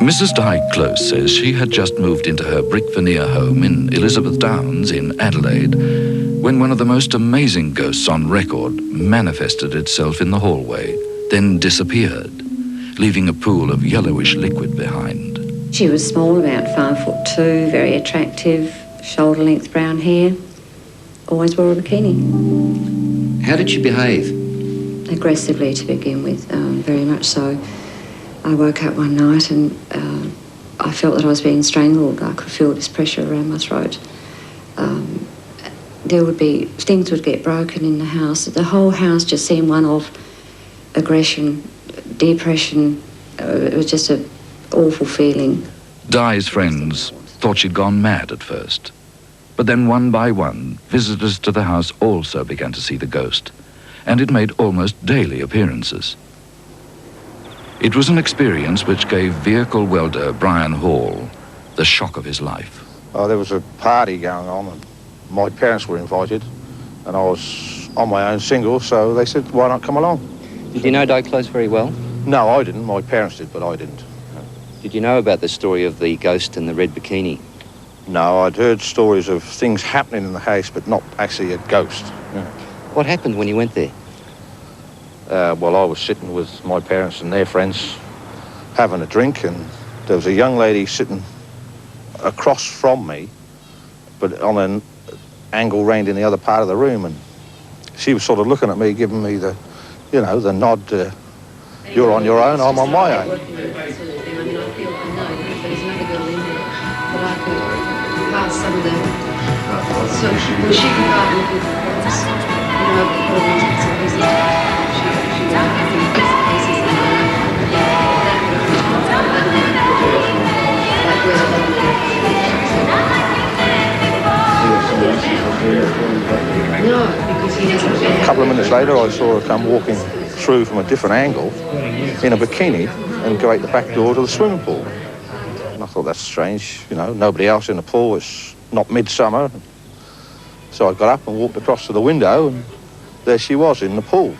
Mrs. Di Close says she had just moved into her brick veneer home in Elizabeth Downs in Adelaide when one of the most amazing ghosts on record manifested itself in the hallway, then disappeared, leaving a pool of yellowish liquid behind. She was small, about 5'2", very attractive, shoulder-length brown hair, always wore a bikini. How did she behave? Aggressively to begin with, very much so. I woke up one night and I felt that I was being strangled. I could feel this pressure around my throat. Things would get broken in the house. The whole house just seemed one of aggression, depression. It was just an awful feeling. Di's friends thought she'd gone mad at first. But then one by one, visitors to the house also began to see the ghost, and it made almost daily appearances. It was an experience which gave vehicle welder Brian Hall the shock of his life. Oh, there was a party going on and my parents were invited and I was on my own single, so they said, why not come along? Did you know Di Close very well? No, I didn't. My parents did, but I didn't. Did you know about the story of the ghost and the red bikini? No, I'd heard stories of things happening in the house, but not actually a ghost. Yeah. What happened when you went there? Well, I was sitting with my parents and their friends having a drink, and there was a young lady sitting across from me, but on an angle round in the other part of the room, and she was sort of looking at me, giving me the, you know, the nod, you're on your own, I'm on my own. A couple of minutes later, I saw her come walking through from a different angle in a bikini and go out the back door to the swimming pool. And I thought, that's strange, you know, nobody else in the pool, it's not midsummer. So I got up and walked across to the window, and there she was in the pool.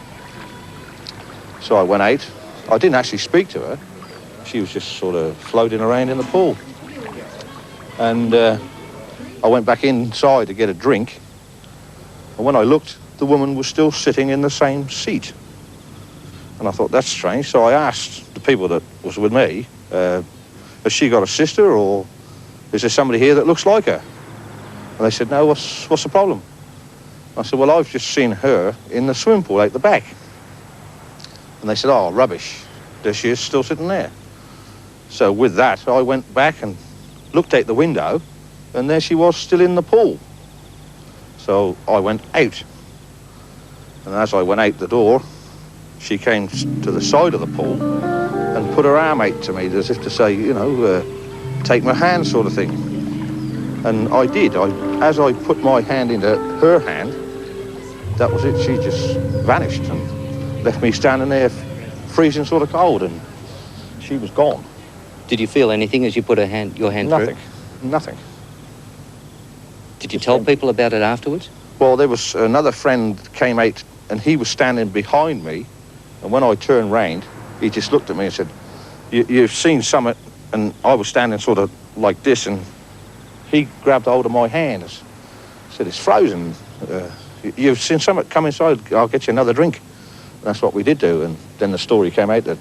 So I went out. I didn't actually speak to her. She was just sort of floating around in the pool. And I went back inside to get a drink. And when I looked, the woman was still sitting in the same seat. And I thought, that's strange. So I asked the people that was with me, has she got a sister, or is there somebody here that looks like her? And they said, no, what's the problem? I said, well, I've just seen her in the swimming pool out the back. And they said, oh, rubbish. There she is, still sitting there. So with that, I went back and looked out the window, and there she was still in the pool. So I went out. And as I went out the door, she came to the side of the pool and put her arm out to me as if to say, you know, take my hand sort of thing. And I did. As I put my hand into her hand, that was it. She just vanished and left me standing there freezing sort of cold, and she was gone. Did you feel anything as you put your hand Nothing. through? Nothing. Did you tell people about it afterwards? Well, there was another friend came out and he was standing behind me, and when I turned round, he just looked at me and said, you've seen something, and I was standing sort of like this, and he grabbed hold of my hand and said, it's frozen. You've seen something, come inside, I'll get you another drink. And that's what we did do, and then the story came out that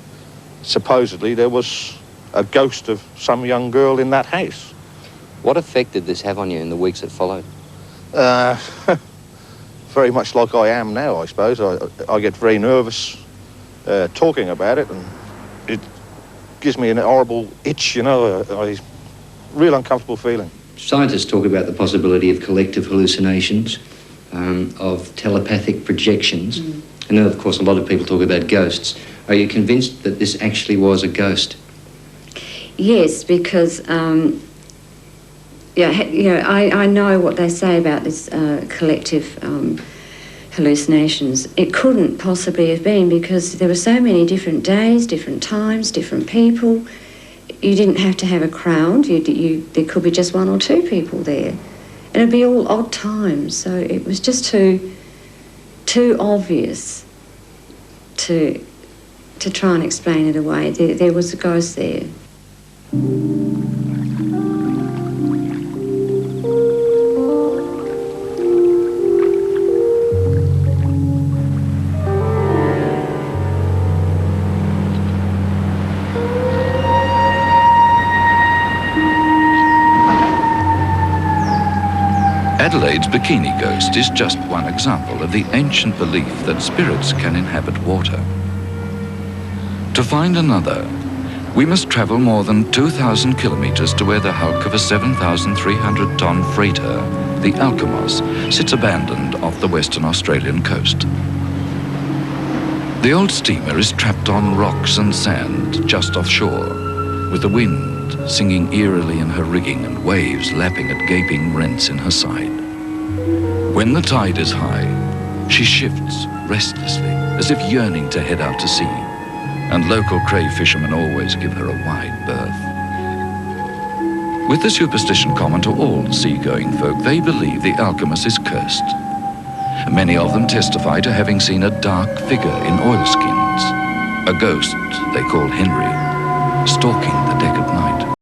supposedly there was a ghost of some young girl in that house. What effect did this have on you in the weeks that followed? Very much like I am now, I suppose. I get very nervous talking about it, and it gives me an horrible itch, you know, a real uncomfortable feeling. Scientists talk about the possibility of collective hallucinations, of telepathic projections. And then, of course, a lot of people talk about ghosts. Are you convinced that this actually was a ghost? Yes, because I know what they say about this collective hallucinations. It couldn't possibly have been, because there were so many different days, different times, different people. You didn't have to have a crowd. There could be just one or two people there. And it'd be all odd times. So it was just too obvious to try and explain it away. There was a ghost there. Adelaide's Bikini Ghost is just one example of the ancient belief that spirits can inhabit water. To find another, we must travel more than 2,000 kilometers to where the hulk of a 7,300-ton freighter, the Alkimos, sits abandoned off the Western Australian coast. The old steamer is trapped on rocks and sand just offshore, with the wind singing eerily in her rigging and waves lapping at gaping rents in her side. When the tide is high, she shifts restlessly, as if yearning to head out to sea, and local cray fishermen always give her a wide berth. With the superstition common to all seagoing folk, they believe the Alkimos is cursed. Many of them testify to having seen a dark figure in oilskins, a ghost they call Henry, stalking the deck at night.